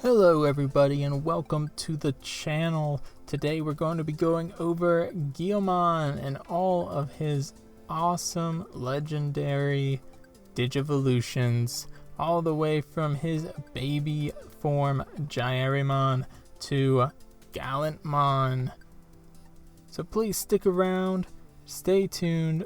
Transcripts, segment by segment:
Hello everybody and welcome to the channel. Today we're going to be going over Guilmon and all of his awesome legendary Digivolutions, all the way from his baby form Jyarimon to Gallantmon. So please stick around, stay tuned.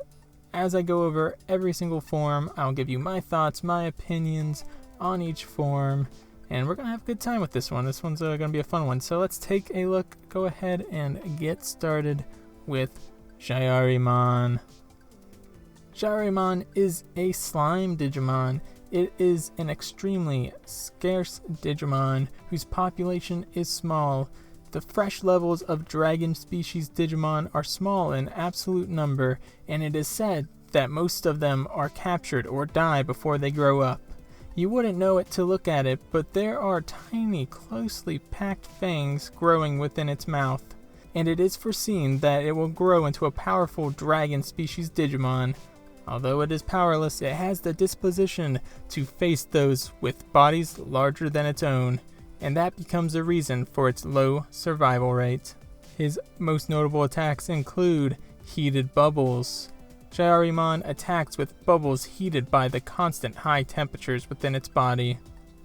As I go over every single form, I'll give you my thoughts, my opinions on each form. And we're going to have a good time with this one. This one's going to be a fun one. So let's take a look, go ahead and get started with Jyarimon. Jyarimon is a slime Digimon. It is an extremely scarce Digimon whose population is small. The fresh levels of dragon species Digimon are small in absolute number, and it is said that most of them are captured or die before they grow up. You wouldn't know it to look at it, but there are tiny, closely packed fangs growing within its mouth, and it is foreseen that it will grow into a powerful dragon species Digimon. Although it is powerless, it has the disposition to face those with bodies larger than its own, and that becomes a reason for its low survival rate. His most notable attacks include Heated Bubbles. Jyarimon attacks with bubbles heated by the constant high temperatures within its body.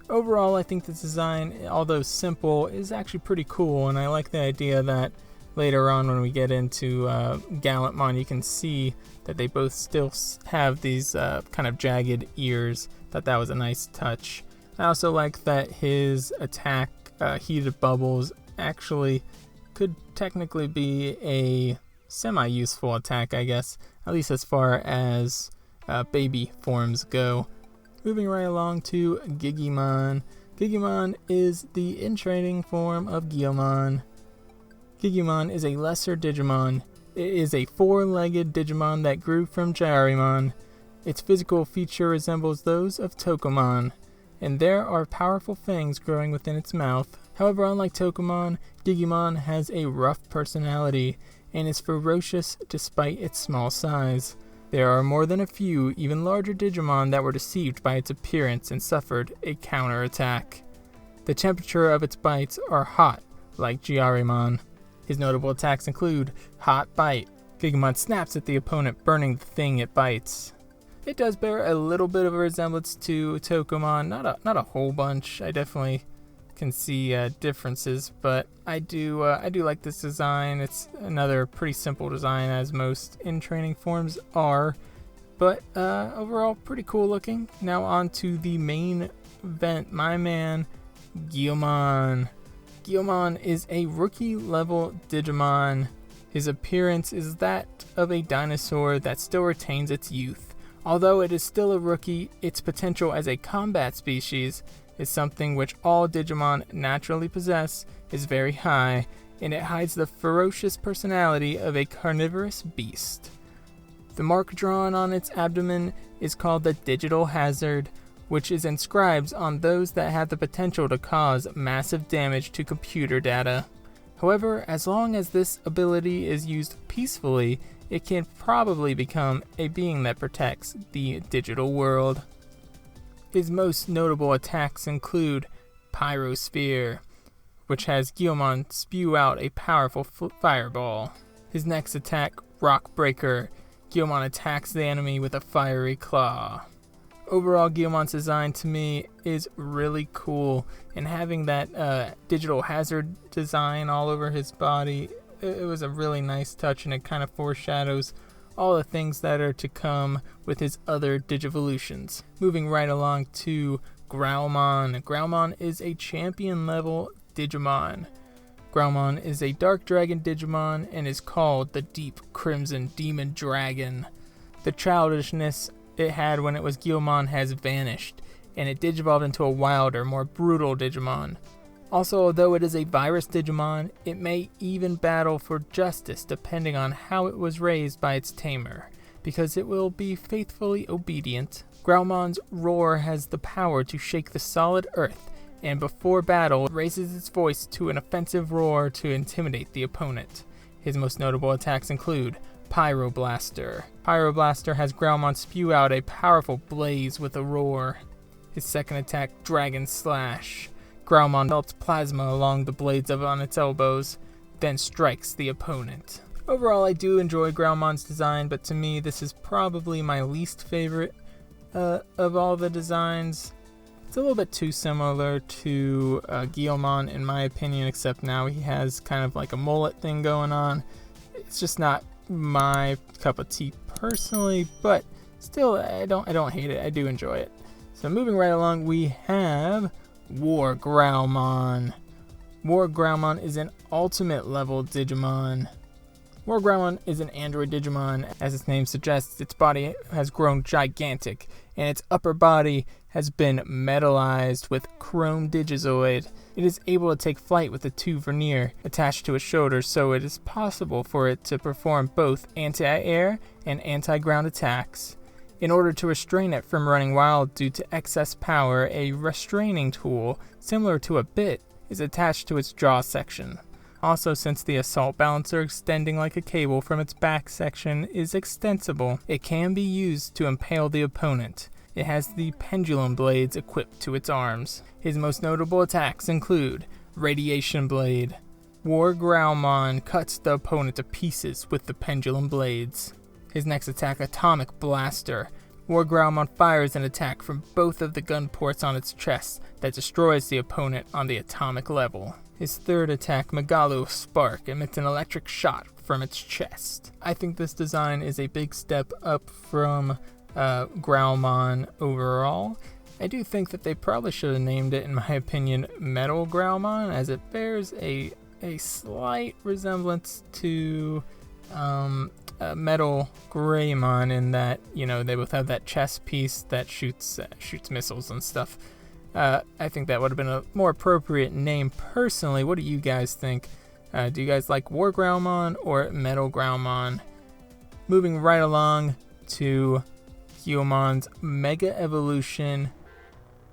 Overall, I think this design, although simple, is actually pretty cool, and I like the idea that later on when we get into Gallantmon, you can see that they both still have these kind of jagged ears. Thought that was a nice touch. I also like that his attack, Heated Bubbles, actually could technically be a semi-useful attack, I guess, at least as far as baby forms go. Moving right along to Gigimon. Gigimon is the in-training form of Guilmon. Gigimon is a lesser Digimon. It is a four-legged Digimon that grew from Jyarimon. Its physical feature resembles those of Tokomon, and there are powerful fangs growing within its mouth. However, unlike Tokomon, Gigimon has a rough personality and is ferocious despite its small size. There are more than a few, even larger Digimon that were deceived by its appearance and suffered a counterattack. The temperature of its bites are hot, like Jyarimon. His notable attacks include Hot Bite. Gigimon snaps at the opponent, burning the thing it bites. It does bear a little bit of a resemblance to Tokomon, not a whole bunch. I definitely can see differences, but I do like this design. It's another pretty simple design, as most in-training forms are, but overall pretty cool looking. Now on to the main event, my man Guilmon. Guilmon is a rookie level Digimon. His appearance is that of a dinosaur that still retains its youth. Although it is still a rookie, its potential as a combat species is something which all Digimon naturally possess, is very high, and it hides the ferocious personality of a carnivorous beast. The mark drawn on its abdomen is called the Digital Hazard, which is inscribed on those that have the potential to cause massive damage to computer data. However, as long as this ability is used peacefully, it can probably become a being that protects the digital world. His most notable attacks include Pyrosphere, which has Guilmon spew out a powerful fireball. His next attack, Rock Breaker. Guilmon attacks the enemy with a fiery claw. Overall, Guilmon's design to me is really cool, and having that digital hazard design all over his body, it was a really nice touch, and it kind of foreshadows all the things that are to come with his other Digivolutions. Moving right along to Growlmon. Growlmon is a champion level Digimon. Growlmon is a dark dragon Digimon and is called the Deep Crimson Demon Dragon. The childishness it had when it was Guilmon has vanished, and it digivolved into a wilder, more brutal Digimon. Also, although it is a virus Digimon, it may even battle for justice depending on how it was raised by its tamer, because it will be faithfully obedient. Growlmon's roar has the power to shake the solid earth, and before battle, it raises its voice to an offensive roar to intimidate the opponent. His most notable attacks include Pyroblaster. Pyroblaster has Growlmon spew out a powerful blaze with a roar. His second attack, Dragon Slash. Growlmon develops plasma along the blades on its elbows, then strikes the opponent. Overall, I do enjoy Growlmon's design, but to me this is probably my least favorite of all the designs. It's a little bit too similar to Guilmon in my opinion, except now he has kind of like a mullet thing going on. It's just not my cup of tea personally, but still I don't hate it. I do enjoy it. So moving right along, we have WarGrowlmon. WarGrowlmon is an ultimate level Digimon. WarGrowlmon is an android Digimon. As its name suggests, its body has grown gigantic, and its upper body has been metallized with chrome digizoid. It is able to take flight with a 2 vernier attached to its shoulder, so it is possible for it to perform both anti-air and anti-ground attacks. In order to restrain it from running wild due to excess power, a restraining tool, similar to a bit, is attached to its jaw section. Also, since the assault balancer extending like a cable from its back section is extensible, it can be used to impale the opponent. It has the pendulum blades equipped to its arms. His most notable attacks include Radiation Blade. WarGrowlmon cuts the opponent to pieces with the pendulum blades. His next attack, Atomic Blaster. WarGrowlmon fires an attack from both of the gun ports on its chest that destroys the opponent on the atomic level. His third attack, Megalo Spark, emits an electric shot from its chest. I think this design is a big step up from Growlmon overall. I do think that they probably should have named it, in my opinion, Metal Growlmon, as it bears a slight resemblance to Metal Greymon in that, you know, they both have that chest piece that shoots missiles and stuff. I think that would have been a more appropriate name personally. What do you guys think? Do you guys like WarGrowlmon or Metal Growlmon? Moving right along to Guilmon's Mega Evolution,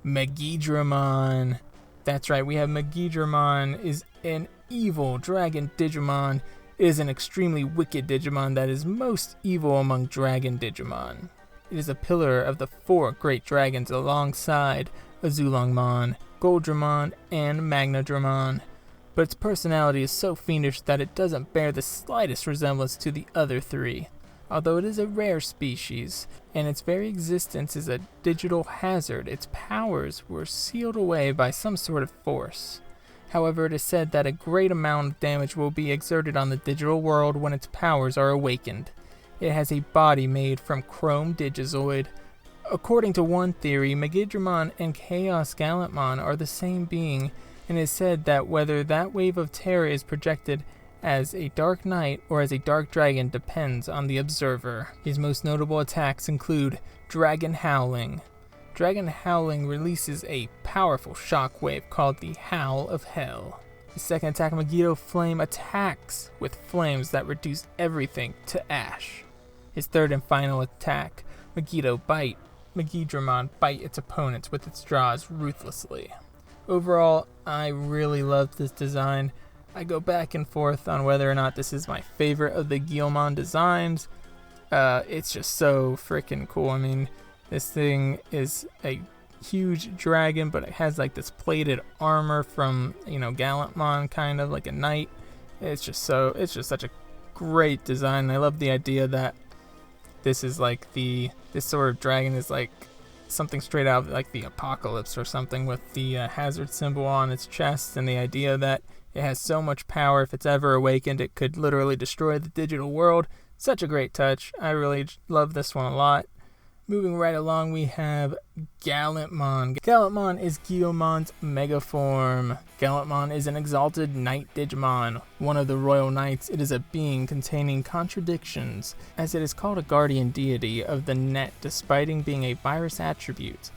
Megidramon. That's right, we have Megidramon is an evil dragon Digimon. It is an extremely wicked Digimon that is most evil among dragon Digimon. It is a pillar of the 4 great dragons alongside Azulongmon, Guilmon, and Megidramon, but its personality is so fiendish that it doesn't bear the slightest resemblance to the other 3. Although it is a rare species, and its very existence is a digital hazard, its powers were sealed away by some sort of force. However, it is said that a great amount of damage will be exerted on the digital world when its powers are awakened. It has a body made from chrome digizoid. According to one theory, Megidramon and Chaos Gallantmon are the same being, and it is said that whether that wave of terror is projected as a dark knight or as a dark dragon depends on the observer. His most notable attacks include Dragon Howling. Dragon Howling releases a powerful shockwave called the Howl of Hell. His second attack, Megiddo Flame, attacks with flames that reduce everything to ash. His third and final attack, Megiddo Bite. Megidramon bite its opponents with its jaws ruthlessly. Overall, I really love this design. I go back and forth on whether or not this is my favorite of the Guilmon designs. It's just so freaking cool. I mean, this thing is a huge dragon, but it has like this plated armor from, you know, Gallantmon, kind of like a knight. It's just such a great design. I love the idea that this is like this sort of dragon is like something straight out of like the apocalypse or something, with the hazard symbol on its chest, and the idea that it has so much power, if it's ever awakened, it could literally destroy the digital world. Such a great touch. I really love this one a lot. Moving right along, we have Gallantmon. Gallantmon is Guilmon's mega form. Gallantmon is an exalted knight Digimon. One of the royal knights, it is a being containing contradictions, as it is called a guardian deity of the net despite being a virus attribute.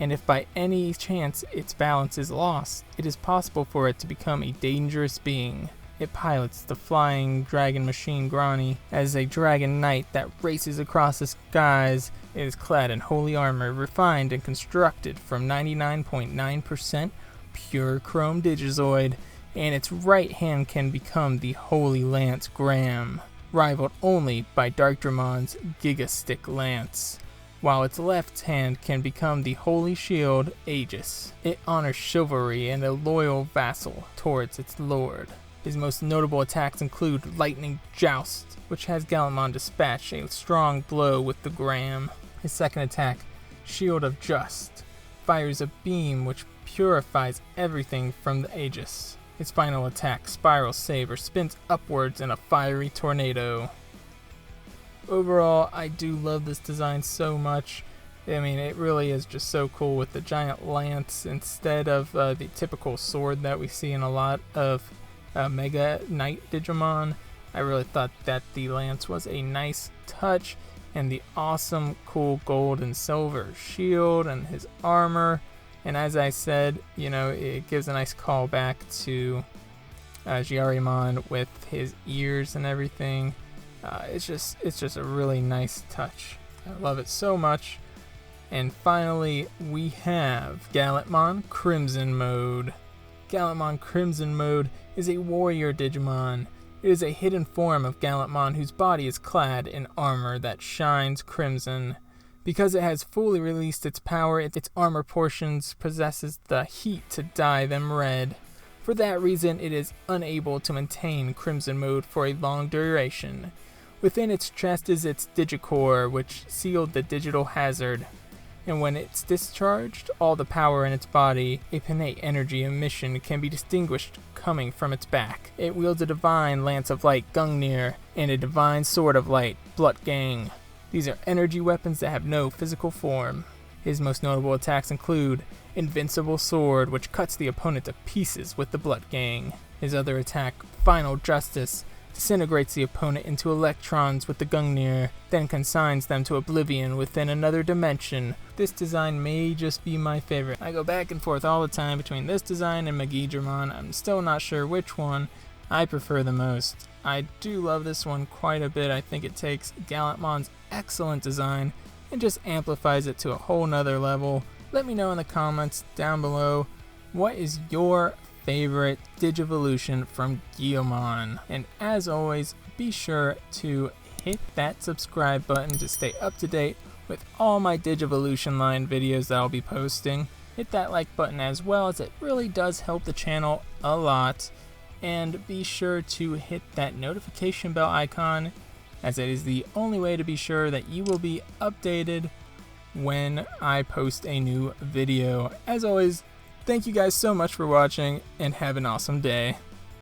And if by any chance its balance is lost, it is possible for it to become a dangerous being. It pilots the flying dragon machine Grani as a dragon knight that races across the skies. It is clad in holy armor, refined and constructed from 99.9% pure chrome digizoid, and its right hand can become the Holy Lance Graham, rivaled only by Darkdramon's Giga Stick Lance. while its left hand can become the holy shield Aegis. It honors chivalry and a loyal vassal towards its lord. His most notable attacks include Lightning Joust, which has Gallantmon dispatch a strong blow with the Gram. His second attack, Shield of Just, fires a beam which purifies everything from the Aegis. His final attack, Spiral Saber, spins upwards in a fiery tornado. Overall, I do love this design so much. I mean, it really is just so cool with the giant lance instead of the typical sword that we see in a lot of Mega Knight Digimon. I really thought that the lance was a nice touch, and the awesome cool gold and silver shield and his armor. And as I said, you know, it gives a nice callback to Jyarimon with his ears and everything. It's just a really nice touch. I love it so much. And finally, we have Gallantmon Crimson Mode. Gallantmon Crimson Mode is a warrior Digimon. It is a hidden form of Gallantmon whose body is clad in armor that shines crimson. Because it has fully released its power, its armor portions possesses the heat to dye them red. For that reason, it is unable to maintain Crimson Mode for a long duration. Within its chest is its Digicore, which sealed the digital hazard. And when it's discharged, all the power in its body, a pinnate energy emission, can be distinguished coming from its back. It wields a divine Lance of Light, Gungnir, and a divine Sword of Light, Blutgang. These are energy weapons that have no physical form. His most notable attacks include Invincible Sword, which cuts the opponent to pieces with the Blutgang. His other attack, Final Justice, disintegrates the opponent into electrons with the Gungnir, then consigns them to oblivion within another dimension. This design may just be my favorite. I go back and forth all the time between this design and Megidramon. I'm still not sure which one I prefer the most. I do love this one quite a bit. I think it takes Gallantmon's excellent design and just amplifies it to a whole nother level. Let me know in the comments down below, what is your favorite Digivolution from Guilmon? And as always, be sure to hit that subscribe button to stay up to date with all my Digivolution Line videos that I'll be posting. Hit that like button as well, as it really does help the channel a lot. And be sure to hit that notification bell icon, as it is the only way to be sure that you will be updated when I post a new video. As always, thank you guys so much for watching, and have an awesome day.